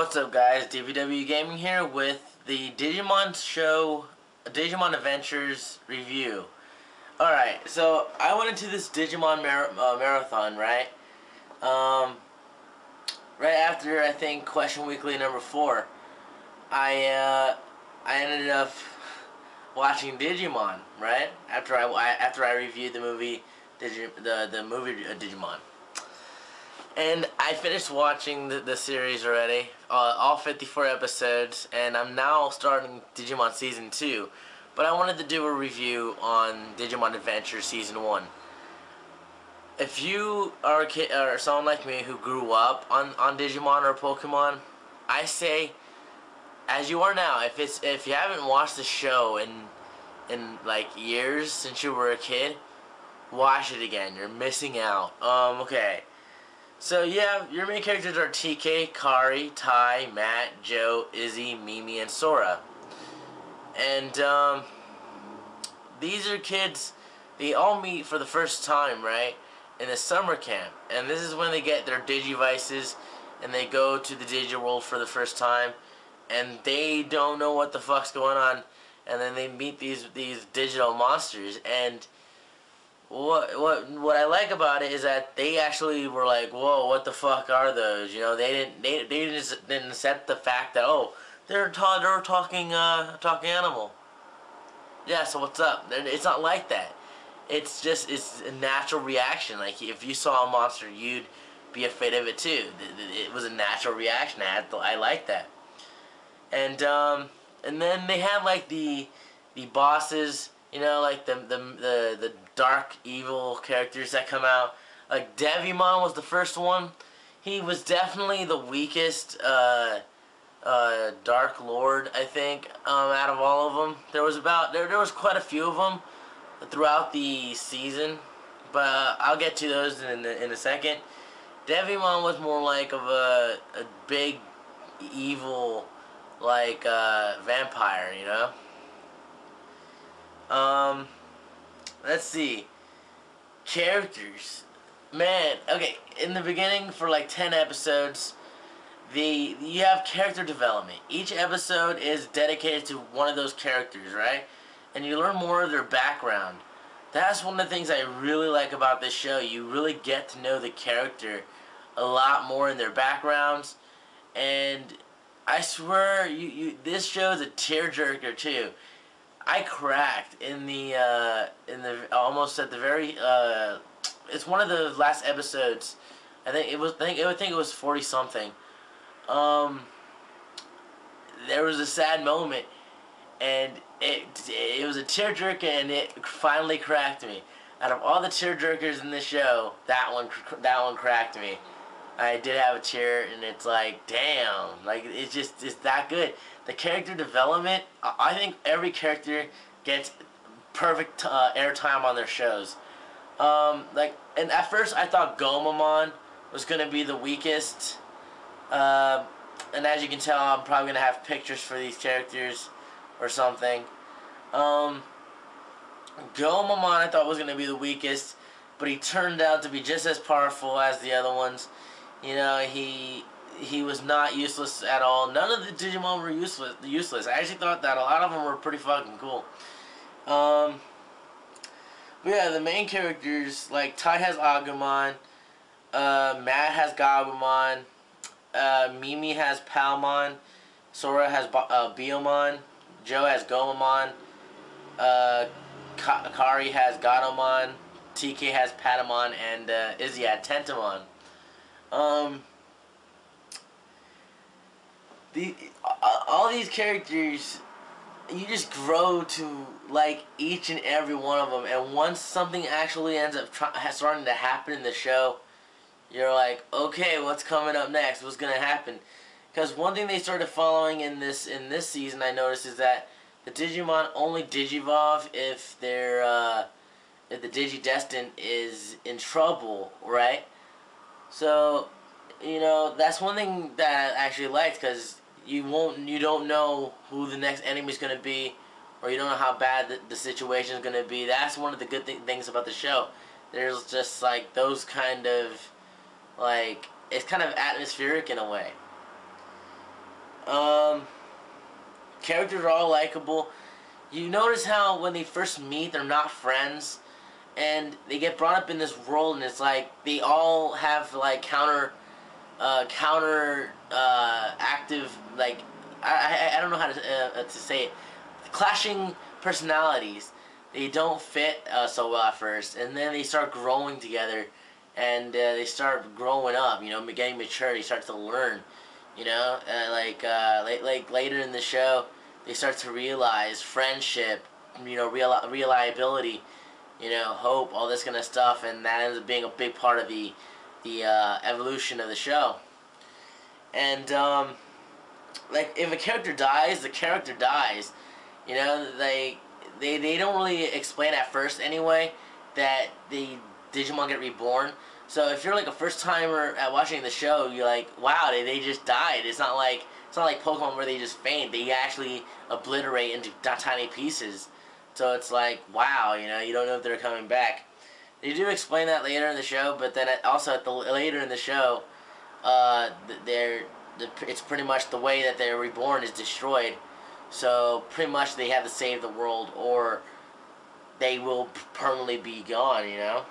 What's up, guys? DVW Gaming here with the Digimon show, Digimon Adventures review. Alright, so I went into this Digimon marathon, right? Right after, I think, Question Weekly number 4, I ended up watching Digimon, right? After I reviewed the movie, the movie Digimon. And I finished watching the series already, all 54 episodes, and I'm now starting Digimon Season 2. But I wanted to do a review on Digimon Adventure Season 1. If you are a kid, or someone like me who grew up on Digimon or Pokemon, I say, as you are now, if you haven't watched the show in like years since you were a kid, watch it again. You're missing out. Okay. So yeah, your main characters are TK, Kari, Tai, Matt, Joe, Izzy, Mimi, and Sora. And these are kids, they all meet for the first time, right, in the summer camp. And this is when they get their Digivices and they go to the Digiworld for the first time. And they don't know what the fuck's going on. And then they meet these digital monsters. And what I like about it is that they actually were like, whoa, what the fuck are those? You know, they didn't accept the fact that, oh, they're talking animal. Yeah, so what's up? It's not like that. It's a natural reaction. Like if you saw a monster, you'd be afraid of it too. It was a natural reaction. I like that. And then they had like the bosses. You know, like the dark evil characters that come out. Like Devimon was the first one. He was definitely the weakest Dark Lord, I think, out of all of them. There was quite a few of them throughout the season, but I'll get to those in a second. Devimon was more like of a big evil, like vampire, you know. Let's see. Characters. Man, okay, in the beginning, for like 10 episodes, you have character development. Each episode is dedicated to one of those characters, right? And you learn more of their background. That's one of the things I really like about this show. You really get to know the character a lot more in their backgrounds. And I swear, this show is a tearjerker too. I cracked in the almost at the very it's one of the last episodes. I think it was 40 something. There was a sad moment, and it was a tearjerker, and it finally cracked me. Out of all the tearjerkers in this show, that one cracked me. I did have a tear, and it's like, damn, like it's that good. The character development, I think every character gets perfect airtime on their shows. And at first I thought Gomamon was gonna be the weakest, and as you can tell, I'm probably gonna have pictures for these characters or something. Gomamon I thought was gonna be the weakest, but he turned out to be just as powerful as the other ones. You know, he was not useless at all. None of the Digimon were useless. I actually thought that a lot of them were pretty fucking cool. But yeah, the main characters, like Tai has Agumon, Matt has Gabumon, Mimi has Palmon, Sora has Biomon, Joe has Gomamon, Kari has Gatomon, TK has Patamon, and Izzy had Tentamon. All these characters, you just grow to like each and every one of them, and once something actually ends up starting to happen in the show, you're like, okay, what's coming up next? What's gonna happen? Because one thing they started following in this season, I noticed, is that the Digimon only digivolve if if the Digidestined is in trouble, right? So, you know, that's one thing that I actually liked, because you don't know who the next enemy is gonna be, or you don't know how bad the situation is gonna be. That's one of the good things about the show. There's just like those kind of, like, it's kind of atmospheric in a way. Um, Characters are all likable. You notice how when they first meet, they're not friends, and they get brought up in this world, and it's like they all have like active, like I don't know how to say it, clashing personalities. They don't fit so well at first, and then they start growing together, and they start growing up. You know, getting mature. They start to learn. You know, like later in the show, they start to realize friendship. You know, reliability. You know, hope, all this kind of stuff, and that ends up being a big part of the evolution of the show. And like if a character dies, the character dies. You know, they don't really explain at first anyway that the Digimon get reborn. So if you're like a first timer at watching the show, you're like, wow, they just died. It's not like Pokemon where they just faint. They actually obliterate into tiny pieces. So it's like, wow, you know, you don't know if they're coming back. They do explain that later in the show, but then also later in the show, it's pretty much the way that they're reborn is destroyed. So pretty much they have to save the world, or they will permanently be gone. You know.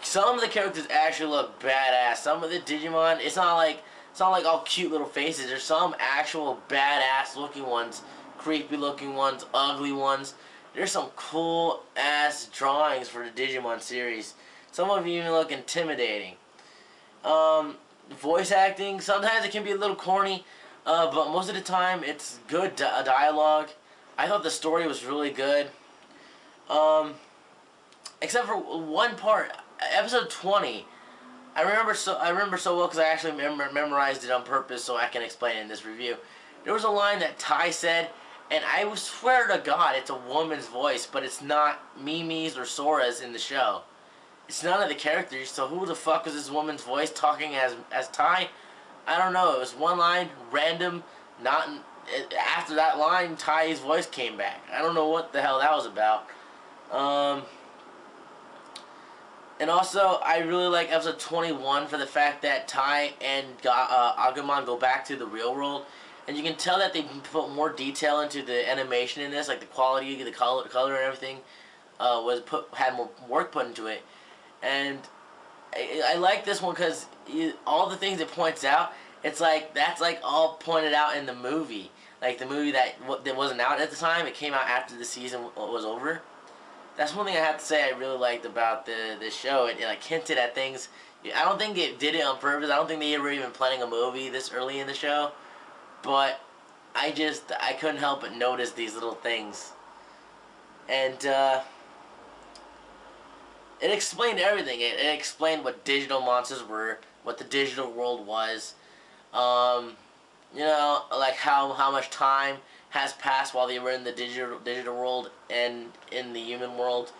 Some of the characters actually look badass. Some of the Digimon, it's not like all cute little faces. There's some actual badass looking ones, creepy looking ones, ugly ones. There's some cool ass drawings for the Digimon series. Some of them even look intimidating. Voice acting, sometimes it can be a little corny, but most of the time it's good dialogue. I thought the story was really good. Except for one part, episode 20. I remember so well because I actually memorized it on purpose so I can explain it in this review. There was a line that Tai said, and I swear to God it's a woman's voice, but it's not Mimi's or Sora's in the show. It's none of the characters, so who the fuck was this woman's voice talking as Tai? I don't know. It was one line, random, not... After that line, Tai's voice came back. I don't know what the hell that was about. And also, I really like episode 21 for the fact that Tai and Agumon go back to the real world. And you can tell that they put more detail into the animation in this, like the quality, the color and everything had more work put into it. And I like this one because all the things it points out, it's like that's like all pointed out in the movie. Like the movie that wasn't out at the time, it came out after the season was over. That's one thing I have to say I really liked about this show. It like hinted at things. I don't think it did it on purpose. I don't think they were even planning a movie this early in the show. But I couldn't help but notice these little things. And it explained everything. It explained what digital monsters were, what the digital world was. You know, like how much time has passed while they were in the digital world and in the human world.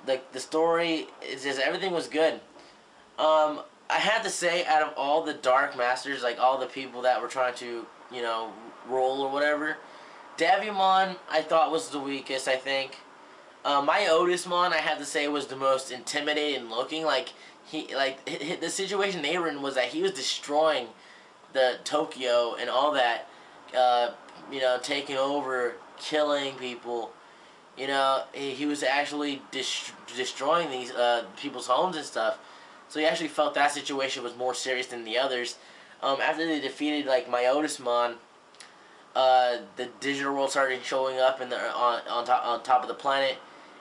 Like the story, it's just everything was good. I had to say, out of all the Dark Masters, like all the people that were trying to, you know, roll or whatever, Davimon I thought was the weakest. I think. My Otismon, I had to say, was the most intimidating looking. Like the situation they were in was that he was destroying the Tokyo and all that. You know, taking over, killing people. You know, he was actually destroying these people's homes and stuff. So he actually felt that situation was more serious than the others. After they defeated like Myotismon, the digital world started showing up in on top of the planet,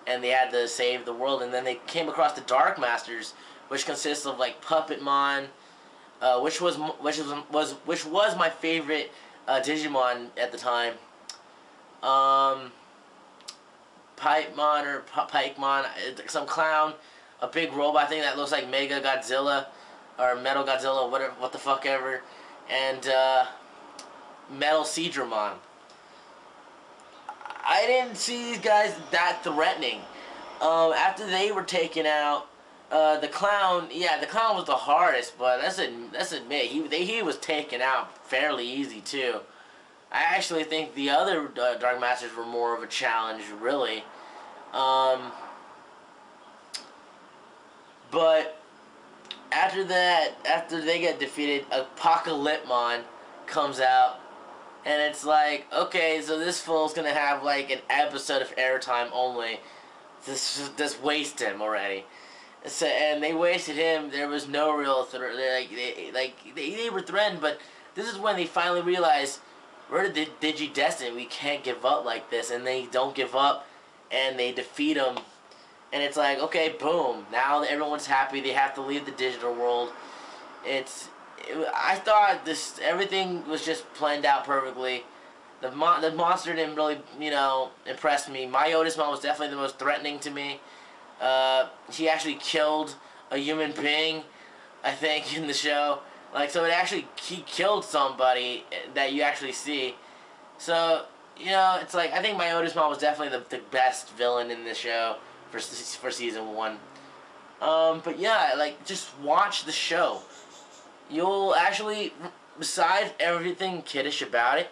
and they had to save the world. And then they came across the Dark Masters, which consists of like Puppetmon, which was my favorite Digimon at the time. Pipemon or Pikemon, some clown, a big robot thing that looks like Mega Godzilla or Metal Godzilla, whatever, what the fuck ever, and Metal Seadramon. I didn't see these guys that threatening. After they were taken out, the clown, yeah, the clown was the hardest, but let's admit he was taken out fairly easy too. I actually think the other Dark Masters were more of a challenge, really. But after that, after they get defeated, Apocalypmon comes out, and it's like, okay, so this fool's gonna have like an episode of airtime only. Just waste him already. So, and they wasted him. There was no real they were threatened, but this is when they finally realized we're the Digi-Destined. We can't give up like this, and they don't give up, and they defeat him. And it's like, okay, boom. Now that everyone's happy, they have to leave the digital world. I thought everything was just planned out perfectly. The monster didn't really, impress me. My Otismon was definitely the most threatening to me. He actually killed a human being, I think, in the show. Like, so he killed somebody that you actually see. So, it's like, I think my Otismon was definitely the best villain in the show for season 1. But yeah, like, just watch the show. You'll actually, besides everything kiddish about it,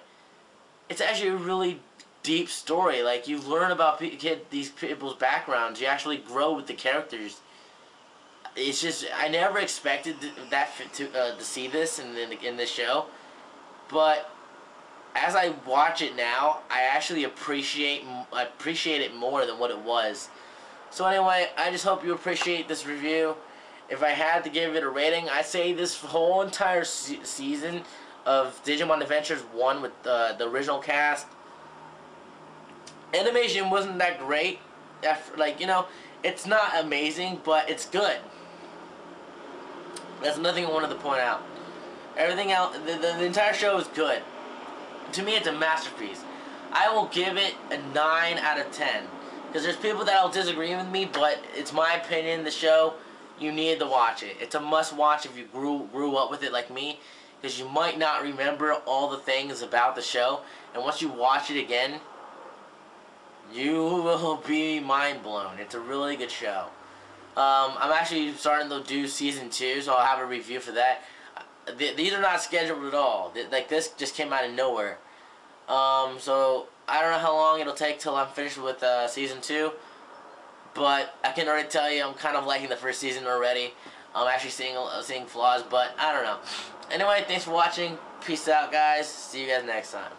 it's actually a really deep story. Like, you learn about these people's backgrounds. You actually grow with the characters. It's just, I never expected to see this in this show, but as I watch it now, I actually appreciate it more than what it was. So anyway, I just hope you appreciate this review. If I had to give it a rating, I'd say this whole entire season of Digimon Adventures 1 with the original cast, animation wasn't that great. It's not amazing, but it's good. That's another thing I wanted to point out. Everything else, the entire show is good. To me, it's a masterpiece. I will give it a 9 out of 10. Because there's people that will disagree with me, but it's my opinion, the show, you need to watch it. It's a must-watch if you grew up with it like me, because you might not remember all the things about the show, and once you watch it again, you will be mind-blown. It's a really good show. I'm actually starting to do season 2, so I'll have a review for that. These are not scheduled at all. Like, this just came out of nowhere. So I don't know how long it'll take till I'm finished with season 2, but I can already tell you I'm kind of liking the first season already. I'm actually seeing flaws, but I don't know. Anyway, thanks for watching. Peace out, guys. See you guys next time.